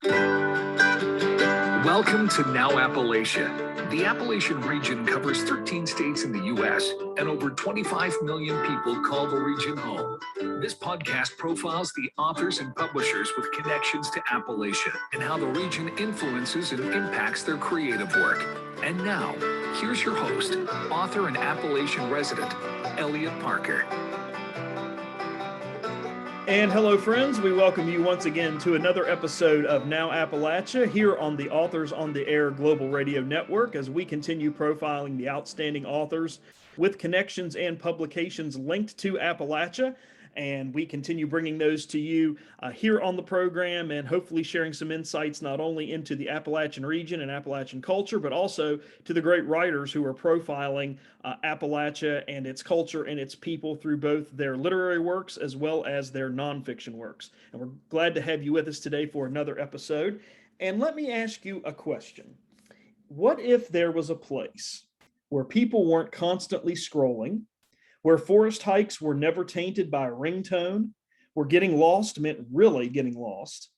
Welcome to Now Appalachia. The Appalachian region covers 13 states in the U.S., and over 25 million people call the region home. This podcast profiles the authors and publishers with connections to Appalachia and how the region influences and impacts their creative work. And now, here's your host, author and Appalachian resident, Elliot Parker. And hello, friends. We welcome you once again to another episode of Now Appalachia here on the Authors on the Air Global Radio Network as we continue profiling the outstanding authors with connections and publications linked to Appalachia. And we continue bringing those to you here on the program and hopefully sharing some insights not only into the Appalachian region and Appalachian culture, but also to the great writers who are profiling Appalachia and its culture and its people through both their literary works as well as their nonfiction works. And we're glad to have you with us today for another episode. And let me ask you a question. What if there was a place where people weren't constantly scrolling, where forest hikes were never tainted by a ringtone, where getting lost meant really getting lost?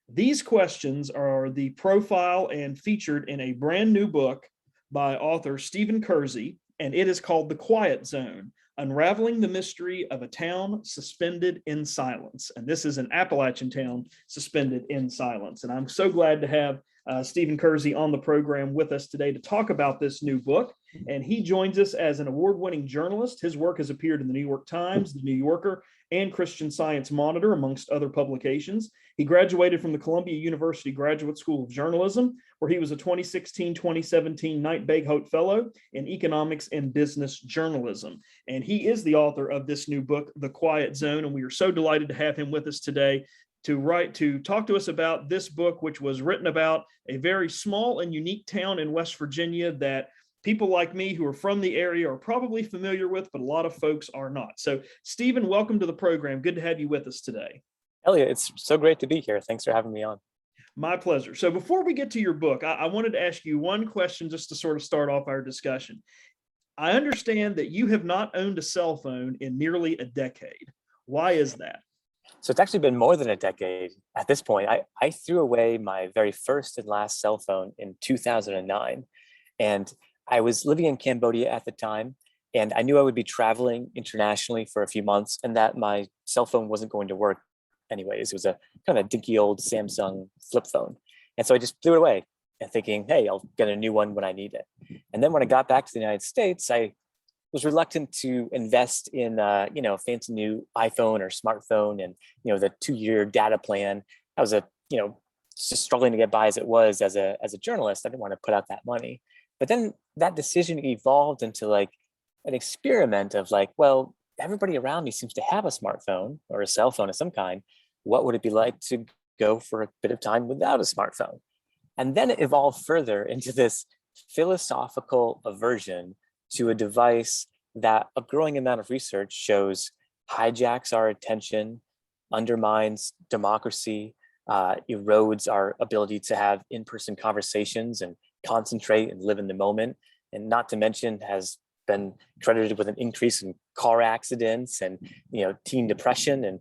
These questions are the profile and featured in a brand new book by author Stephen Kersey, and it is called The Quiet Zone, Unraveling the Mystery of a Town Suspended in Silence. And this is an Appalachian town suspended in silence. And I'm so glad to have Stephen Kersey on the program with us today to talk about this new book. And he joins us as an award-winning journalist. His work has appeared in the New York Times, the New Yorker, and Christian Science Monitor, amongst other publications. He graduated from the Columbia University Graduate School of Journalism, where he was a 2016-2017 Knight Bagehot Fellow in Economics and Business Journalism. And he is the author of this new book, The Quiet Zone, and we are so delighted to have him with us today to talk to us about this book, which was written about a very small and unique town in West Virginia that people like me who are from the area are probably familiar with, but a lot of folks are not. So, Stephen, welcome to the program. Good to have you with us today. Elliot, it's so great to be here. Thanks for having me on. My pleasure. So before we get to your book, I wanted to ask you one question just to sort of start off our discussion. I understand that you have not owned a cell phone in nearly a decade. Why is that? So it's actually been more than a decade at this point. I threw away my very first and last cell phone in 2009. And I was living in Cambodia at the time, and I knew I would be traveling internationally for a few months and that my cell phone wasn't going to work anyways. It was a kind of dinky old Samsung flip phone. And so I just threw it away and thinking, hey, I'll get a new one when I need it. And then when I got back to the United States, I was reluctant to invest in a fancy new iPhone or smartphone and the 2-year data plan. I was just struggling to get by as it was as a journalist. I didn't want to put out that money. But then that decision evolved into like an experiment of like, well, everybody around me seems to have a smartphone or a cell phone of some kind. What would it be like to go for a bit of time without a smartphone? And then it evolved further into this philosophical aversion to a device that a growing amount of research shows hijacks our attention, undermines democracy, erodes our ability to have in-person conversations and concentrate and live in the moment, and not to mention has been credited with an increase in car accidents and teen depression and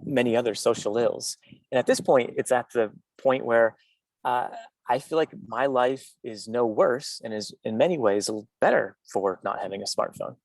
many other social ills. And at this point, it's at the point where I feel like my life is no worse and is in many ways a little better for not having a smartphone.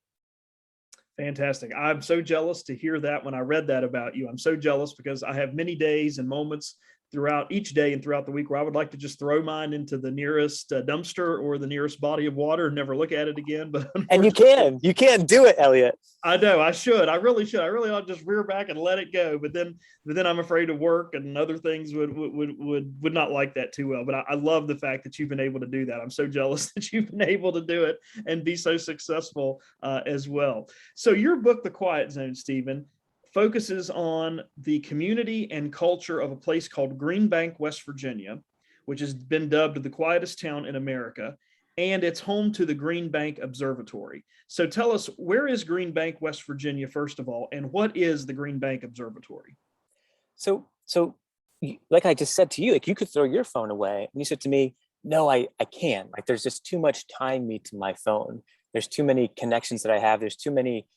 Fantastic. I'm so jealous to hear that when I read that about you. I'm so jealous because I have many days and moments throughout each day and throughout the week where I would like to just throw mine into the nearest dumpster or the nearest body of water and never look at it again. But and you can do it, Elliot. I know I should. I really should. I really ought to just rear back and let it go. But then I'm afraid of work and other things would not like that too well. But I love the fact that you've been able to do that. I'm so jealous that you've been able to do it and be so successful as well. So your book, The Quiet Zone, Stephen, focuses on the community and culture of a place called Green Bank, West Virginia, which has been dubbed the quietest town in America, and it's home to the Green Bank Observatory. So tell us, where is Green Bank, West Virginia, first of all, and what is the Green Bank Observatory? So like I just said to you, like you could throw your phone away, and you said to me, no, I can't. Like there's just too much time me to my phone. There's too many connections that I have. There's too many,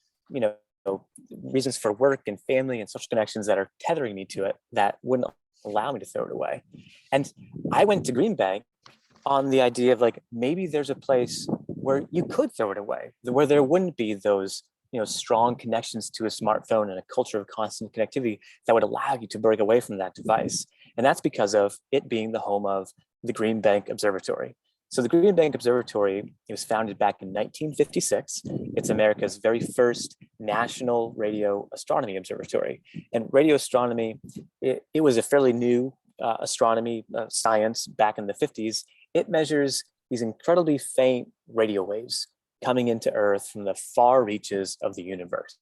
reasons for work and family and social connections that are tethering me to it that wouldn't allow me to throw it away. And I went to Green Bank on the idea of like, maybe there's a place where you could throw it away, where there wouldn't be those, strong connections to a smartphone and a culture of constant connectivity that would allow you to break away from that device. And that's because of it being the home of the Green Bank Observatory. So the Green Bank Observatory, it was founded back in 1956. It's America's very first national radio astronomy observatory. And radio astronomy, it was a fairly new astronomy science back in the 50s. It measures these incredibly faint radio waves coming into Earth from the far reaches of the universe.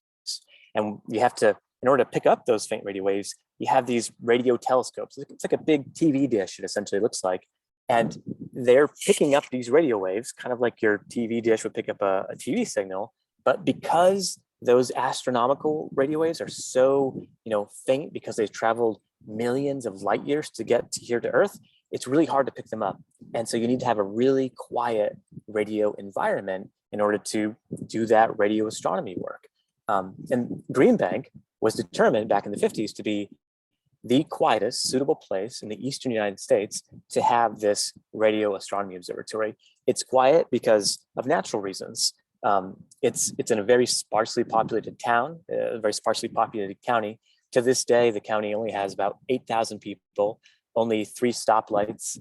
And you have to, in order to pick up those faint radio waves, you have these radio telescopes. It's like a big TV dish, it essentially looks like. And they're picking up these radio waves, kind of like your TV dish would pick up a TV signal. But because those astronomical radio waves are so, faint, because they've traveled millions of light years to get here to Earth, it's really hard to pick them up. And so you need to have a really quiet radio environment in order to do that radio astronomy work. And Green Bank was determined back in the 50s to be the quietest suitable place in the eastern United States to have this radio astronomy observatory. It's quiet because of natural reasons. It's in a very sparsely populated town, a very sparsely populated county. To this day, the county only has about 8,000 people, only 3 stoplights,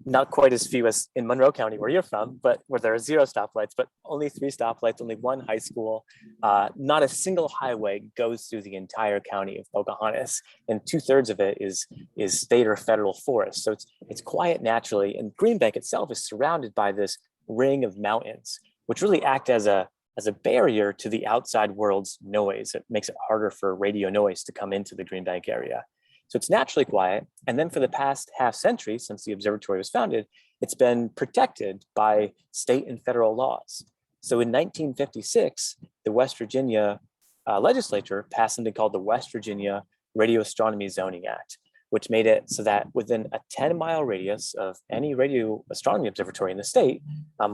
not quite as few as in Monroe County, where you're from, but where there are 0 stoplights, but only 3 stoplights, only 1 high school. Not a single highway goes through the entire county of Pocahontas, and 2/3 of it is state or federal forest. So it's quiet naturally, and Green Bank itself is surrounded by this ring of mountains, which really act as a barrier to the outside world's noise. It makes it harder for radio noise to come into the Green Bank area. So it's naturally quiet. And then for the past half century, since the observatory was founded, it's been protected by state and federal laws. So in 1956, the West Virginia legislature passed something called the West Virginia Radio Astronomy Zoning Act, which made it so that within a 10-mile radius of any radio astronomy observatory in the state,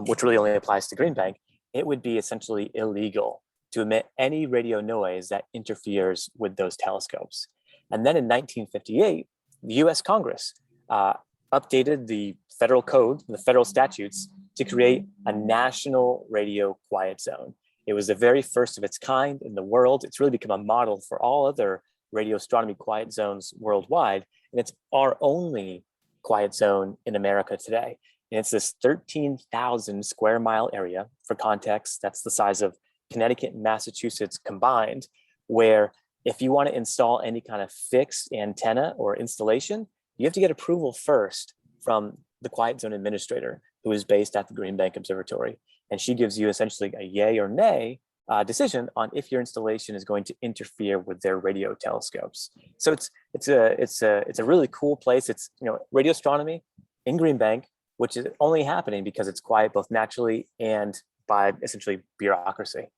which really only applies to Green Bank, it would be essentially illegal to emit any radio noise that interferes with those telescopes. And then in 1958, the US Congress updated the federal code, the federal statutes, to create a national radio quiet zone. It was the very first of its kind in the world. It's really become a model for all other radio astronomy quiet zones worldwide. And it's our only quiet zone in America today. And it's this 13,000 square mile area. For context, that's the size of Connecticut and Massachusetts combined, where if you want to install any kind of fixed antenna or installation, you have to get approval first from the quiet zone administrator, who is based at the Green Bank Observatory. And she gives you essentially a yay or nay decision on if your installation is going to interfere with their radio telescopes. So it's a really cool place. It's radio astronomy in Green Bank, which is only happening because it's quiet both naturally and by essentially bureaucracy.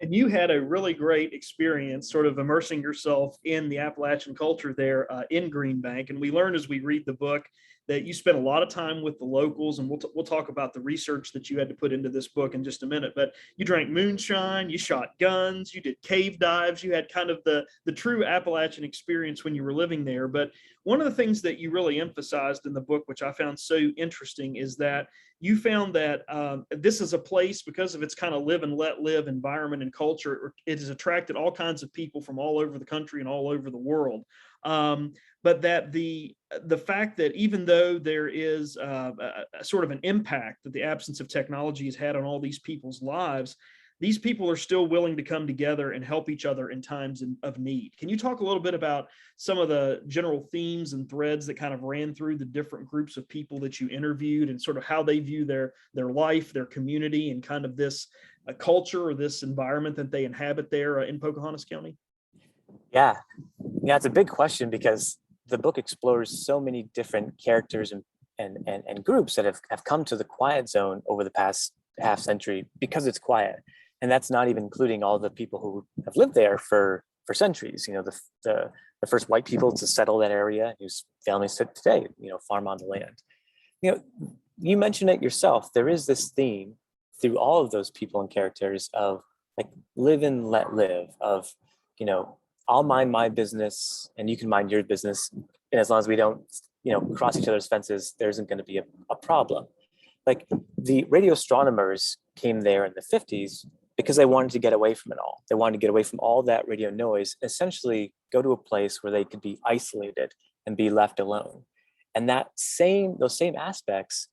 And you had a really great experience sort of immersing yourself in the Appalachian culture there in Green Bank. And we learned as we read the book that you spent a lot of time with the locals, and we'll talk about the research that you had to put into this book in just a minute. But you drank moonshine, you shot guns, you did cave dives, you had kind of the true Appalachian experience when you were living there. But one of the things that you really emphasized in the book, which I found so interesting, is that you found that this is a place, because of its kind of live and let live environment and culture, it has attracted all kinds of people from all over the country and all over the world. But that the fact that even though there is a sort of an impact that the absence of technology has had on all these people's lives, these people are still willing to come together and help each other in times of need. Can you talk a little bit about some of the general themes and threads that kind of ran through the different groups of people that you interviewed, and sort of how they view their life, their community, and kind of this culture or this environment that they inhabit there in Pocahontas County? Yeah, it's a big question, because the book explores so many different characters and groups that have come to the quiet zone over the past half century because it's quiet. And that's not even including all the people who have lived there for centuries. The first white people to settle that area, whose families today, farm on the land. You mentioned it yourself. There is this theme through all of those people and characters of like live and let live, of I'll mind my business and you can mind your business. And as long as we don't, cross each other's fences, there isn't going to be a problem. Like the radio astronomers came there in the 50s because they wanted to get away from it all. They wanted to get away from all that radio noise, essentially go to a place where they could be isolated and be left alone. And those same aspects,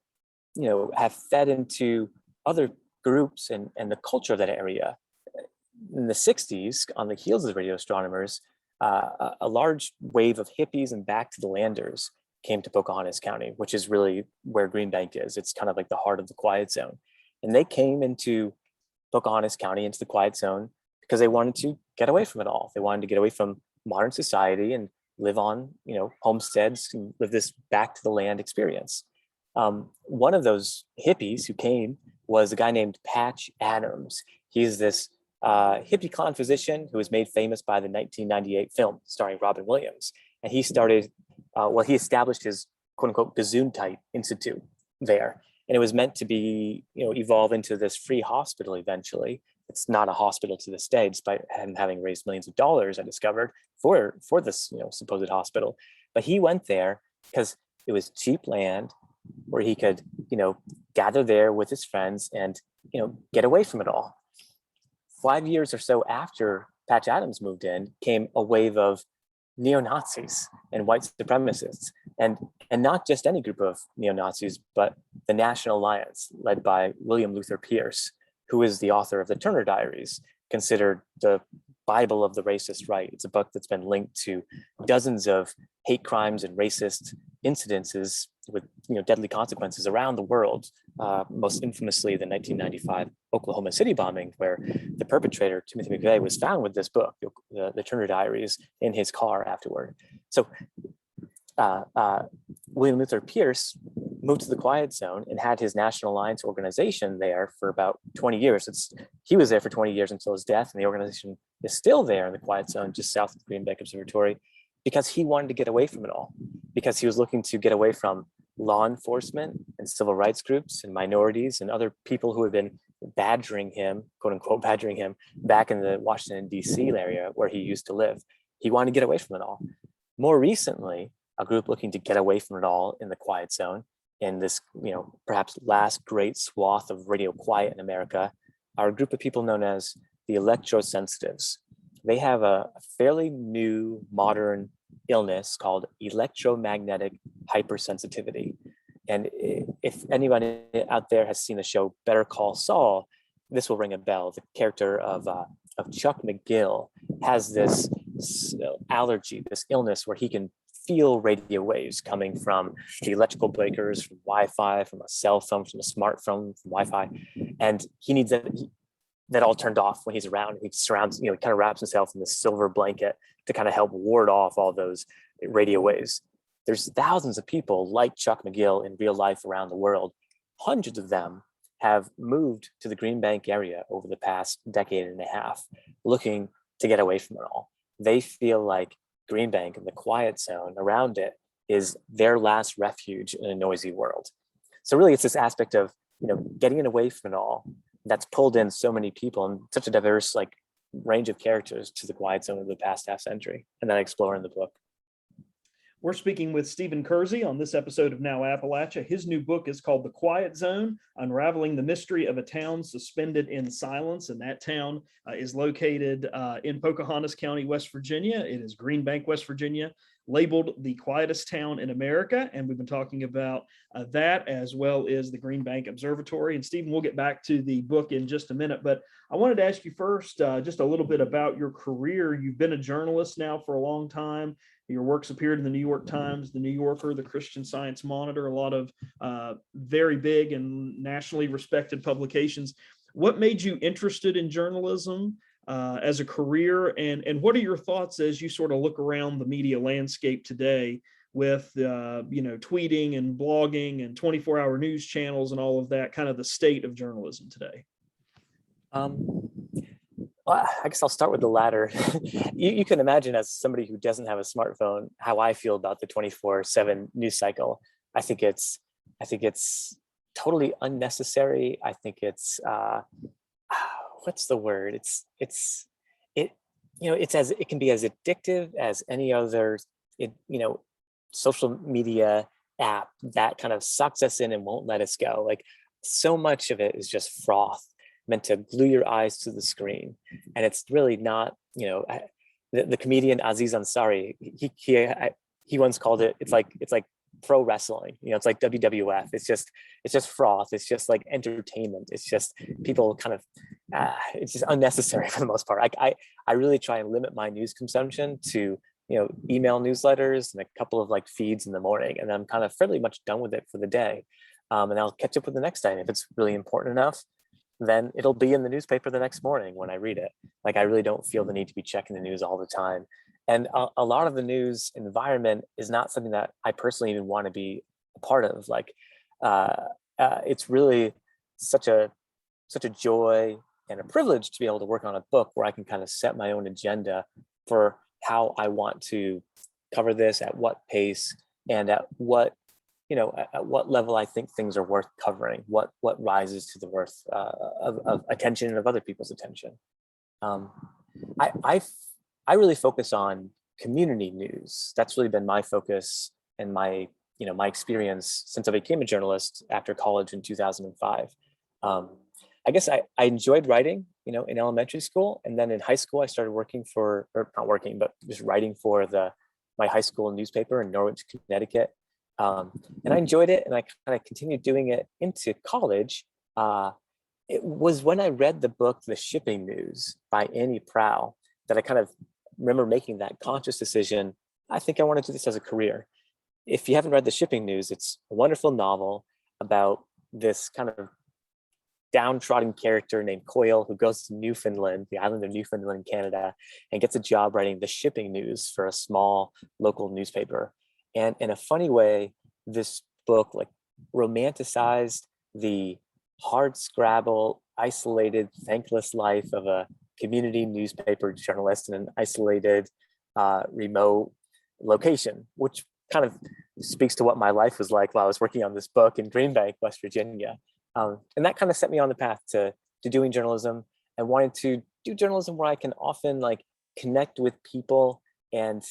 have fed into other groups and the culture of that area. In the 60s, on the heels of the radio astronomers, a large wave of hippies and back to the landers came to Pocahontas County, which is really where Green Bank is. It's kind of like the heart of the quiet zone. And they came into Pocahontas County, into the quiet zone, because they wanted to get away from it all. They wanted to get away from modern society and live on, homesteads and live this back to the land experience. One of those hippies who came was a guy named Patch Adams. He's this hippie clown physician who was made famous by the 1998 film starring Robin Williams. And he started, he established his quote unquote Gesundheit Institute there. And it was meant to be, evolve into this free hospital eventually. It's not a hospital to this day, despite him having raised millions of dollars, I discovered, for this, supposed hospital. But he went there because it was cheap land where he could, gather there with his friends and, get away from it all. 5 years or so after Patch Adams moved in, came a wave of neo-Nazis and white supremacists, and not just any group of neo-Nazis, but the National Alliance, led by William Luther Pierce, who is the author of the Turner Diaries, considered the Bible of the racist right. It's a book that's been linked to dozens of hate crimes and racist incidences with deadly consequences around the world. Most infamously, the 1995 Oklahoma City bombing, where the perpetrator, Timothy McVeigh, was found with this book, the Turner Diaries, in his car afterward. So William Luther Pierce moved to the quiet zone and had his National Alliance organization there for about 20 years. He was there for 20 years until his death, and the organization is still there in the quiet zone just south of the Green Bank Observatory, because he wanted to get away from it all, because he was looking to get away from law enforcement and civil rights groups and minorities and other people who had been badgering him, quote unquote, badgering him back in the Washington, D.C. area where he used to live. He wanted to get away from it all. More recently, a group looking to get away from it all in the quiet zone, in this, perhaps last great swath of radio quiet in America, are a group of people known as the electrosensitives. They have a fairly new modern illness called electromagnetic hypersensitivity. And if anybody out there has seen the show Better Call Saul, this will ring a bell. The character of Chuck McGill has this allergy, this illness where he can feel radio waves coming from the electrical breakers, from Wi-Fi, from a cell phone, from a smartphone, from Wi-Fi. And he needs that all turned off when he's around. He surrounds, kind of wraps himself in this silver blanket to kind of help ward off all those radio waves. There's thousands of people like Chuck McGill in real life around the world. Hundreds of them have moved to the Green Bank area over the past decade and a half, looking to get away from it all. They feel like Green Bank and the quiet zone around it is their last refuge in a noisy world. So really it's this aspect of, getting away from it all that's pulled in so many people and such a diverse range of characters to the quiet zone over the past half century, and that I explore in the book. We're speaking with Stephen Kersey on this episode of Now Appalachia. His new book is called The Quiet Zone, Unraveling the Mystery of a Town Suspended in Silence. And that town is located in Pocahontas County, West Virginia. It is Green Bank, West Virginia, labeled the quietest town in America. And we've been talking about that, as well as the Green Bank Observatory. And Stephen, we'll get back to the book in just a minute, but I wanted to ask you first just a little bit about your career. You've been a journalist now for a long time. Your works appeared in the New York Times, the New Yorker, the Christian Science Monitor, a lot of very big and nationally respected publications. What made you interested in journalism as a career, and what are your thoughts as you sort of look around the media landscape today with tweeting and blogging and 24-hour news channels and all of that, kind of the state of journalism today? Well, I guess I'll start with the latter. You can imagine, as somebody who doesn't have a smartphone, how I feel about the 24/7 news cycle. I think it's totally unnecessary. I think it's what's the word? it can be as addictive as any other, social media app that kind of sucks us in and won't let us go. Like, so much of it is just froth meant to glue your eyes to the screen. And it's really not, the comedian Aziz Ansari, he once called it, it's like pro wrestling, it's like WWF. It's just froth. It's just like entertainment. It's just people kind of, it's just unnecessary for the most part. I really try and limit my news consumption to, email newsletters and a couple of like feeds in the morning. And I'm kind of fairly much done with it for the day. And I'll catch up with the next day. If it's really important enough, then it'll be in the newspaper the next morning when I read it. Like, I really don't feel the need to be checking the news all the time. And a lot of the news environment is not something that I personally even want to be a part of. Like, it's really such a joy and a privilege to be able to work on a book where I can kind of set my own agenda for how I want to cover this, at what pace, and at what level I think things are worth covering, what rises to the worth of attention and of other people's attention. I really focus on community news. That's really been my focus and my experience since I became a journalist after college in 2005. I guess I enjoyed writing, in elementary school, and then in high school I started working for, or not working, but just writing for my high school newspaper in Norwich, Connecticut. And I enjoyed it, and I kind of continued doing it into college. It was when I read the book The Shipping News by Annie Proulx that I kind of remember making that conscious decision. I think I want to do this as a career. If you haven't read The Shipping News, it's a wonderful novel about this kind of downtrodden character named Coyle who goes to Newfoundland, the island of Newfoundland, Canada, and gets a job writing the shipping news for a small local newspaper. And in a funny way, this book like romanticized the hardscrabble, isolated, thankless life of a community newspaper journalist in an isolated, remote location, which kind of speaks to what my life was like while I was working on this book in Green Bank, West Virginia. And that kind of set me on the path to doing journalism, and wanted to do journalism where I can often like connect with people and,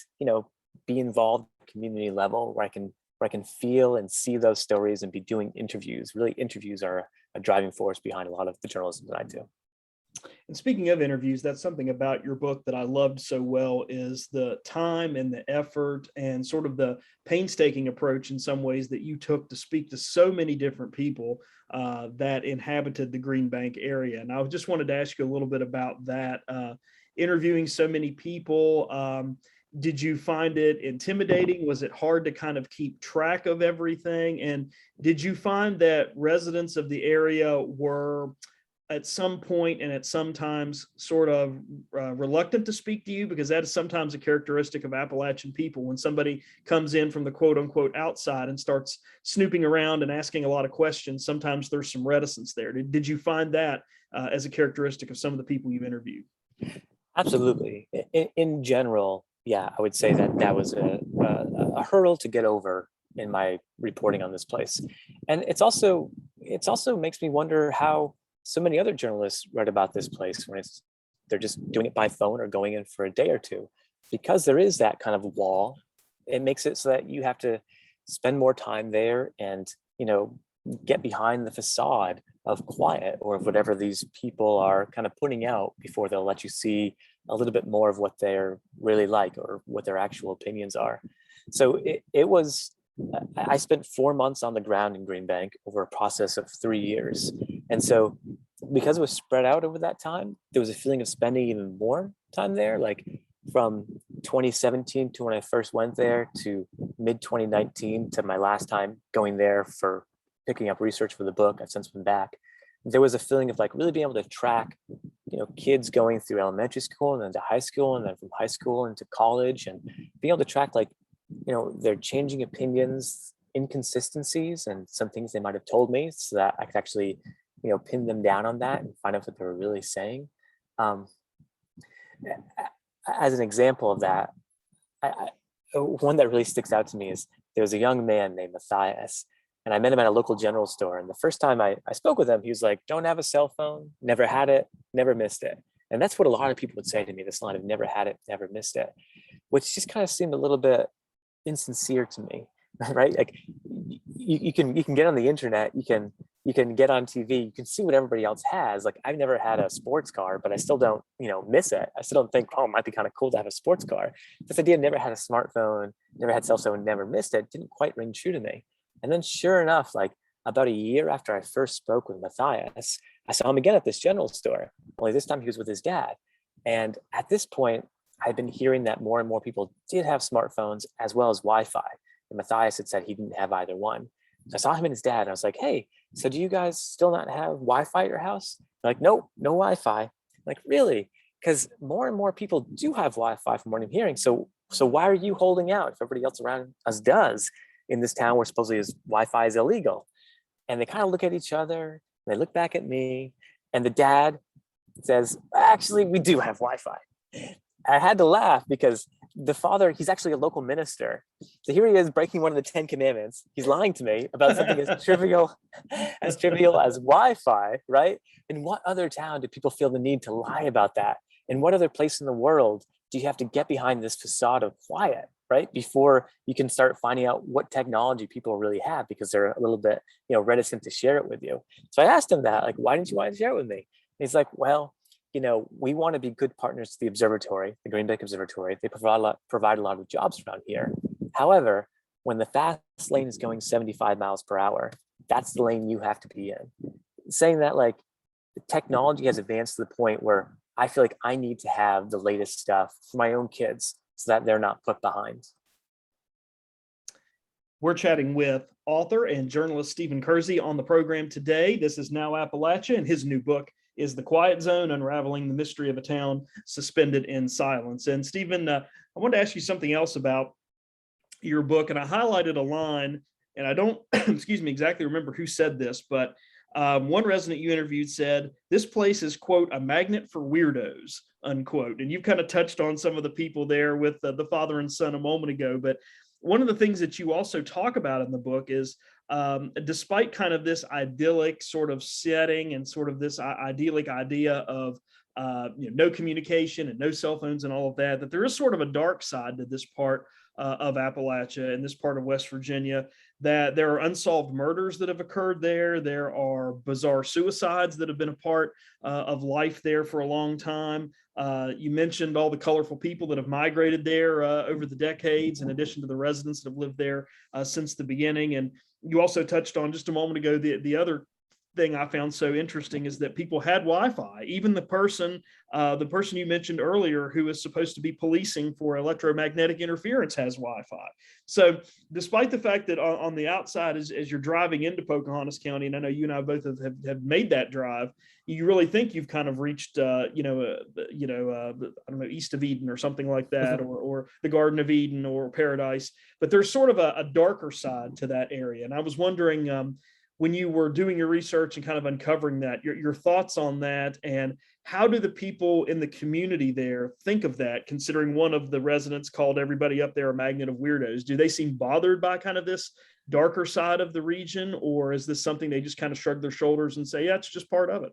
be involved at the community level, where I can feel and see those stories and be doing interviews. Really, interviews are a driving force behind a lot of the journalism that I do. And speaking of interviews, that's something about your book that I loved so well, is the time and the effort and sort of the painstaking approach in some ways that you took to speak to so many different people that inhabited the Green Bank area. And I just wanted to ask you a little bit about that, interviewing so many people. Did you find it intimidating? Was it hard to kind of keep track of everything? And did you find that residents of the area were at some point and at some times sort of reluctant to speak to you? Because that is sometimes a characteristic of Appalachian people. When somebody comes in from the quote unquote outside and starts snooping around and asking a lot of questions, sometimes there's some reticence there. Did you find that as a characteristic of some of the people you interviewed? Absolutely. In general, yeah, I would say that was a hurdle to get over in my reporting on this place. And it's also makes me wonder how so many other journalists write about this place when they're just doing it by phone or going in for a day or two. Because there is that kind of wall, it makes it so that you have to spend more time there and, get behind the facade of quiet or of whatever these people are kind of putting out before they'll let you see a little bit more of what they're really like or what their actual opinions are. So I spent 4 months on the ground in Green Bank over a process of 3 years. And so because it was spread out over that time, there was a feeling of spending even more time there, like from 2017 to when I first went there to mid 2019 to my last time going there for picking up research for the book. I've since been back. There was a feeling of like really being able to track, kids going through elementary school and then to high school and then from high school into college, and being able to track like, their changing opinions, inconsistencies, and some things they might have told me so that I could actually, pin them down on that and find out what they were really saying. As an example of that, one that really sticks out to me is there was a young man named Matthias, and I met him at a local general store. And the first time I spoke with him, he was like, "Don't have a cell phone, never had it, never missed it." And that's what a lot of people would say to me, this line of never had it, never missed it, which just kind of seemed a little bit insincere to me, right? Like you can get on the internet, you can get on TV, you can see what everybody else has. Like I've never had a sports car, but I still don't, miss it. I still don't think, oh, it might be kind of cool to have a sports car. This idea, never had a smartphone, never had cell phone, never missed it, didn't quite ring true to me. And then sure enough, like about a year after I first spoke with Matthias, I saw him again at this general store, only this time he was with his dad. And at this point, I'd been hearing that more and more people did have smartphones as well as Wi-Fi. And Matthias had said he didn't have either one. So I saw him and his dad, and I was like, hey, so do you guys still not have Wi-Fi at your house? They're like, nope, no Wi-Fi. I'm like, really? Because more and more people do have Wi-Fi from what I'm hearing. So why are you holding out if everybody else around us does in this town where supposedly Wi-Fi is illegal? And they kind of look at each other, and they look back at me, and the dad says, actually, we do have Wi-Fi. I had to laugh because the father, he's actually a local minister. So here he is breaking one of the 10 commandments. He's lying to me about something as trivial as Wi-Fi, right? In what other town do people feel the need to lie about that? In what other place in the world do you have to get behind this facade of quiet, right? Before you can start finding out what technology people really have, because they're a little bit, reticent to share it with you. So I asked him that, like, why didn't you want to share it with me? And he's like, well, we want to be good partners to the observatory, the Green Bank Observatory. They provide a lot of jobs around here. However, when the fast lane is going 75 miles per hour, that's the lane you have to be in. Saying that, like, the technology has advanced to the point where I feel like I need to have the latest stuff for my own kids so that they're not put behind. We're chatting with author and journalist Stephen Kersey on the program today. This is Now Appalachia, and his new book is The Quiet Zone, Unraveling the Mystery of a Town Suspended in Silence. And Stephen, I wanted to ask you something else about your book, and I highlighted a line, and I don't, exactly remember who said this, but one resident you interviewed said, this place is, quote, a magnet for weirdos, unquote. And you've kind of touched on some of the people there with the father and son a moment ago, but one of the things that you also talk about in the book is, despite kind of this idyllic sort of setting and sort of this idyllic idea of no communication and no cell phones and all of that, that there is sort of a dark side to this part of Appalachia and this part of West Virginia, that there are unsolved murders that have occurred there. There are bizarre suicides that have been a part of life there for a long time. You mentioned all the colorful people that have migrated there over the decades, in addition to the residents that have lived there since the beginning. And you also touched on just a moment ago, the other thing I found so interesting is that people had Wi-Fi. Even the person you mentioned earlier, who is supposed to be policing for electromagnetic interference, has Wi-Fi. So despite the fact that on the outside, as you're driving into Pocahontas County, and I know you and I both have made that drive, you really think you've kind of reached, I don't know, East of Eden or something like that, or the Garden of Eden or Paradise. But there's sort of a darker side to that area. And I was wondering, when you were doing your research and kind of uncovering that, your thoughts on that, and how do the people in the community there think of that, considering one of the residents called everybody up there a magnet of weirdos? Do they seem bothered by kind of this darker side of the region, or is this something they just kind of shrug their shoulders and say, yeah, it's just part of it?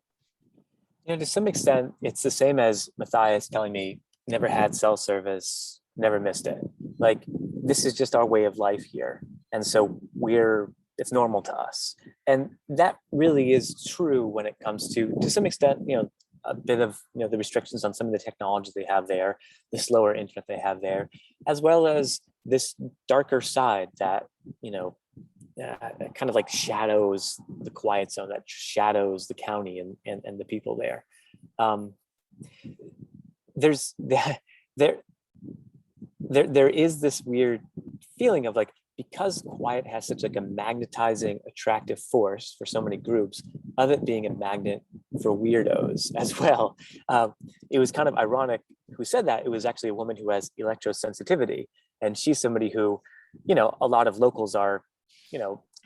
To some extent, it's the same as Matthias telling me, never had cell service, never missed it. Like, this is just our way of life here. And so it's normal to us. And that really is true when it comes to some extent, a bit of, the restrictions on some of the technology they have there, the slower internet they have there, as well as this darker side that, kind of like shadows the quiet zone, that shadows the county and the people there. There is this weird feeling of, like, because quiet has such like a magnetizing, attractive force for so many groups, of it being a magnet for weirdos as well. It was kind of ironic who said that. It was actually a woman who has electrosensitivity, and she's somebody who, a lot of locals are,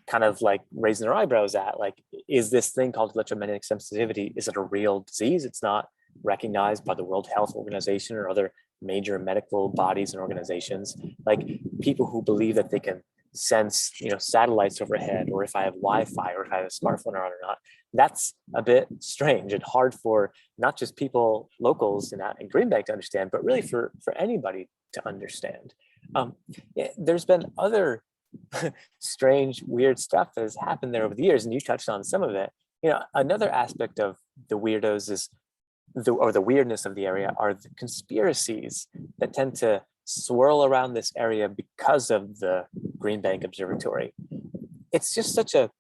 kind of like raising their eyebrows at, like, is this thing called electromagnetic sensitivity, is it a real disease? It's not recognized by the World Health Organization or other major medical bodies and organizations. Like, people who believe that they can sense, satellites overhead, or if I have Wi-Fi, or if I have a smartphone on or not. That's a bit strange and hard for not just people, locals in Green Bank to understand, but really for anybody to understand. There's been other strange, weird stuff that has happened there over the years, and you touched on some of it. Another aspect of the weirdos is the weirdness of the area are the conspiracies that tend to swirl around this area because of the Green Bank Observatory. It's just such a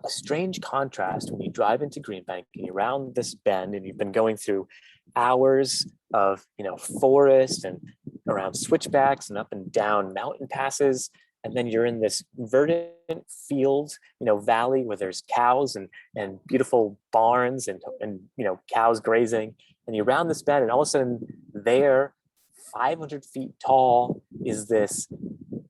strange contrast when you drive into Green Bank and you're around this bend and you've been going through hours of forest and around switchbacks and up and down mountain passes, and then you're in this verdant field, valley where there's cows and beautiful barns and cows grazing, and you're around this bend, and all of a sudden there, 500 feet tall, is this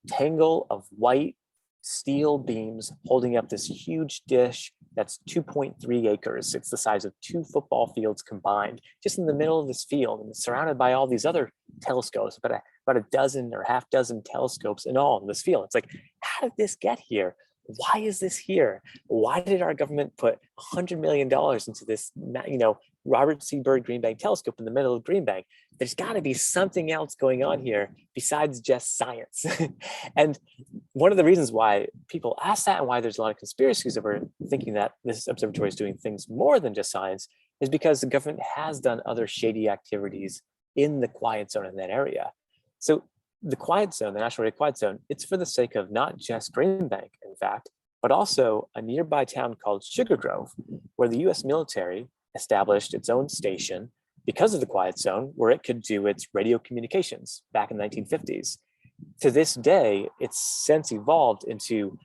tangle of white steel beams holding up this huge dish that's 2.3 acres. It's the size of 2 football fields combined, just in the middle of this field, and it's surrounded by all these other telescopes, about a dozen or half dozen telescopes in all in this field. It's like, how did this get here? Why is this here? Why did our government put $100 million into this, Robert C. Byrd Green Bank telescope in the middle of Green Bank? There's got to be something else going on here besides just science. And one of the reasons why people ask that, and why there's a lot of conspiracies over thinking that this observatory is doing things more than just science, is because the government has done other shady activities in the quiet zone in that area. So the quiet zone, the National Radio Quiet Zone, it's for the sake of not just Green Bank, in fact, but also a nearby town called Sugar Grove, where the US military established its own station because of the quiet zone, where it could do its radio communications back in the 1950s. To this day, it's since evolved into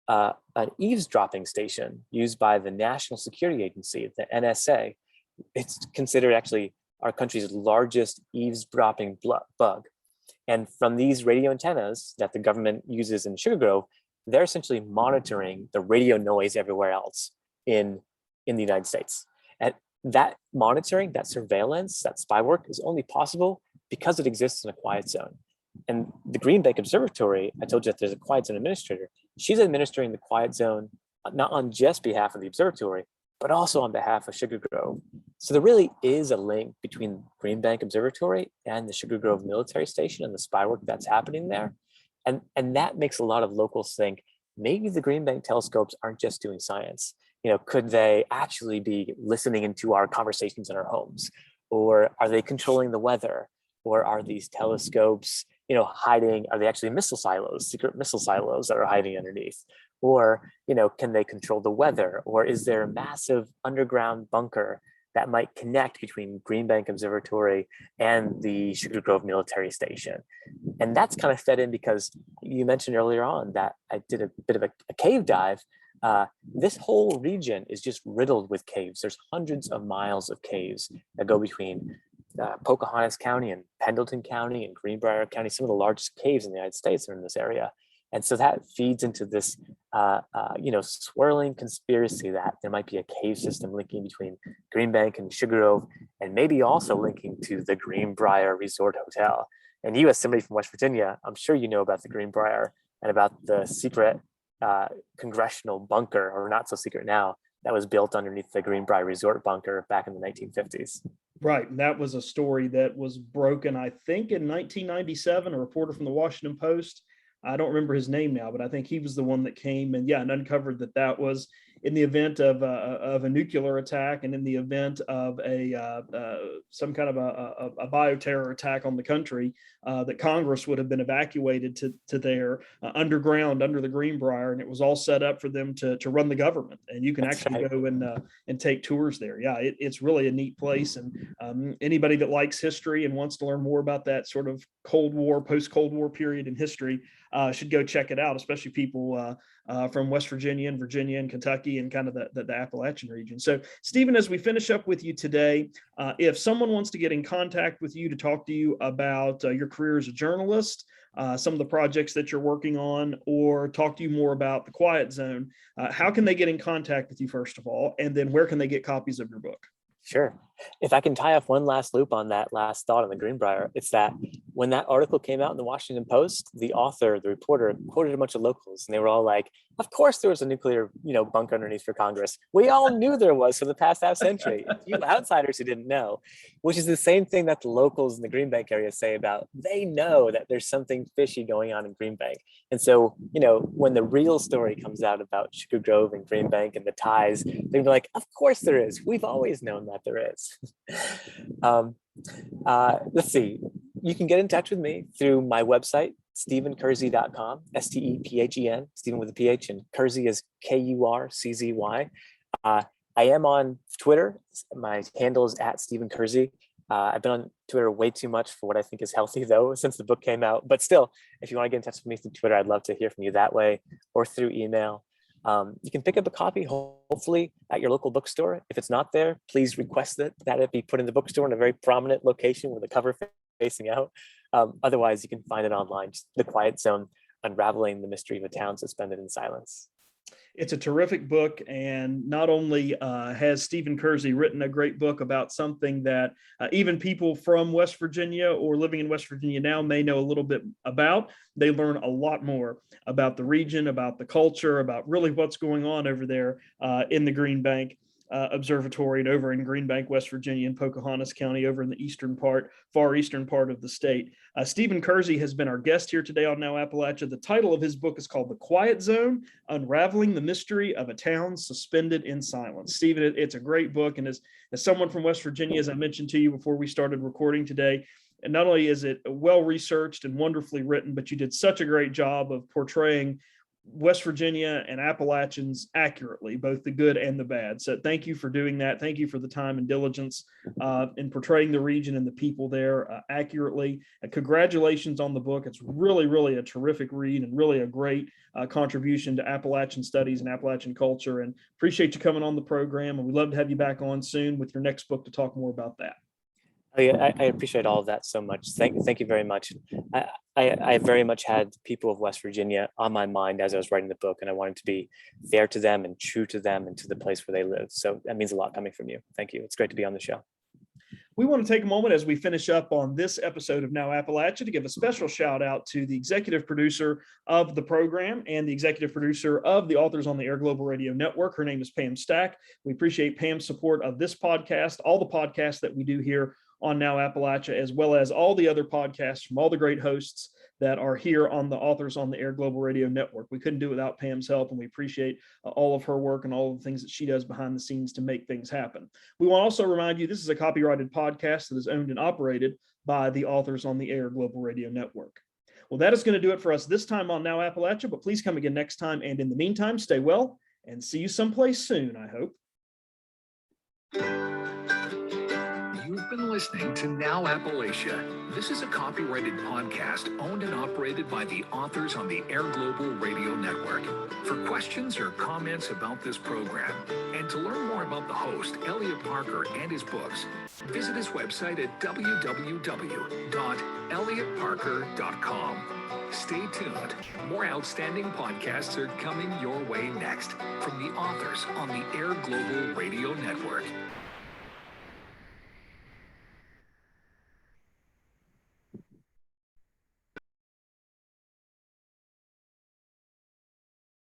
an eavesdropping station used by the National Security Agency, the NSA. It's considered actually our country's largest eavesdropping bug. And from these radio antennas that the government uses in Sugar Grove, they're essentially monitoring the radio noise everywhere else in the United States. And that monitoring, that surveillance, that spy work is only possible because it exists in a quiet zone. And the Green Bank Observatory, I told you that there's a quiet zone administrator. She's administering the quiet zone, not on just behalf of the observatory, but also on behalf of Sugar Grove. So there really is a link between Green Bank Observatory and the Sugar Grove military station and the spy work that's happening there. And that makes a lot of locals think maybe the Green Bank telescopes aren't just doing science. Could they actually be listening into our conversations in our homes? Or are they controlling the weather? Or are these telescopes, hiding, are they actually missile silos, secret missile silos that are hiding underneath? Or, can they control the weather? Or is there a massive underground bunker that might connect between Green Bank Observatory and the Sugar Grove military station? And that's kind of fed in because you mentioned earlier on that I did a bit of a cave dive. This whole region is just riddled with caves. There's hundreds of miles of caves that go between Pocahontas County and Pendleton County and Greenbrier County. Some of the largest caves in the United States are in this area. And so that feeds into this, swirling conspiracy that there might be a cave system linking between Green Bank and Sugar Grove, and maybe also linking to the Greenbrier Resort Hotel. And you, as somebody from West Virginia, I'm sure you know about the Greenbrier and about the secret congressional bunker, or not so secret now, that was built underneath the Greenbrier Resort bunker back in the 1950s. Right. And that was a story that was broken, I think, in 1997. A reporter from the Washington Post, I don't remember his name now, but I think he was the one that came and uncovered that was in the event of a nuclear attack, and in the event of some kind of a bioterror attack on the country, that Congress would have been evacuated to their underground under the Greenbrier, and it was all set up for them to run the government. And you can actually go and take tours there. Yeah, it's really a neat place. And anybody that likes history and wants to learn more about that sort of Cold War, post-Cold War period in history should go check it out, especially people from West Virginia and Kentucky and kind of the Appalachian region. So, Stephen, as we finish up with you today, if someone wants to get in contact with you to talk to you about your career as a journalist, some of the projects that you're working on, or talk to you more about the Quiet Zone, how can they get in contact with you, first of all? And then where can they get copies of your book? Sure. If I can tie off one last loop on that last thought on the Greenbrier, it's that when that article came out in the Washington Post, the author, the reporter, quoted a bunch of locals, and they were all like, "Of course, there was a nuclear, bunker underneath for Congress. We all knew there was for the past half century. It's you outsiders who didn't know," which is the same thing that the locals in the Green Bank area say about they know that there's something fishy going on in Green Bank. And so, when the real story comes out about Sugar Grove and Green Bank and the ties, they'd be like, "Of course there is. We've always known that there is." Let's see. You can get in touch with me through my website, stephenkersey.com, STEPHEN, Stephen with a PH, and Kersey is KURCZY. I am on Twitter. My handle is at Stephen Kersey. I've been on Twitter way too much for what I think is healthy, though, since the book came out. But still, if you want to get in touch with me through Twitter, I'd love to hear from you that way or through email. You can pick up a copy, hopefully, at your local bookstore. If it's not there, please request that it be put in the bookstore in a very prominent location with the cover facing out. Otherwise, you can find it online, just The Quiet Zone, Unraveling the Mystery of a Town Suspended in Silence. It's a terrific book, and not only has Stephen Kersey written a great book about something that even people from West Virginia or living in West Virginia now may know a little bit about, they learn a lot more about the region, about the culture, about really what's going on over there in the Green Bank Observatory and over in Green Bank, West Virginia, in Pocahontas County, over in the far eastern part of the state. Stephen Kersey has been our guest here today on Now Appalachia. The title of his book is called The Quiet Zone, Unraveling the Mystery of a Town Suspended in Silence. Stephen, it's a great book. And as someone from West Virginia, as I mentioned to you before we started recording today, and not only is it well-researched and wonderfully written, but you did such a great job of portraying West Virginia and Appalachians accurately, both the good and the bad. So thank you for doing that. Thank you for the time and diligence in portraying the region and the people there accurately. And congratulations on the book. It's really, really a terrific read and really a great contribution to Appalachian studies and Appalachian culture. And appreciate you coming on the program. And we'd love to have you back on soon with your next book to talk more about that. Oh, yeah, I appreciate all of that so much. Thank you very much. I very much had people of West Virginia on my mind as I was writing the book, and I wanted to be fair to them and true to them and to the place where they live. So that means a lot coming from you. Thank you. It's great to be on the show. We want to take a moment as we finish up on this episode of Now Appalachia to give a special shout out to the executive producer of the program and the executive producer of the Authors on the Air Global Radio Network. Her name is Pam Stack. We appreciate Pam's support of this podcast, all the podcasts that we do here on Now Appalachia, as well as all the other podcasts from all the great hosts that are here on the Authors on the Air Global Radio Network. We couldn't do it without Pam's help, and we appreciate all of her work and all of the things that she does behind the scenes to make things happen. We want to also remind you, this is a copyrighted podcast that is owned and operated by the Authors on the Air Global Radio Network. Well, that is going to do it for us this time on Now Appalachia, but please come again next time. And in the meantime, stay well and see you someplace soon, I hope. You've been listening to Now Appalachia. This is a copyrighted podcast owned and operated by the Authors on the Air Global Radio Network. For questions or comments about this program, and to learn more about the host, Elliot Parker, and his books, visit his website at www.elliottparker.com. Stay tuned. More outstanding podcasts are coming your way next from the Authors on the Air Global Radio Network.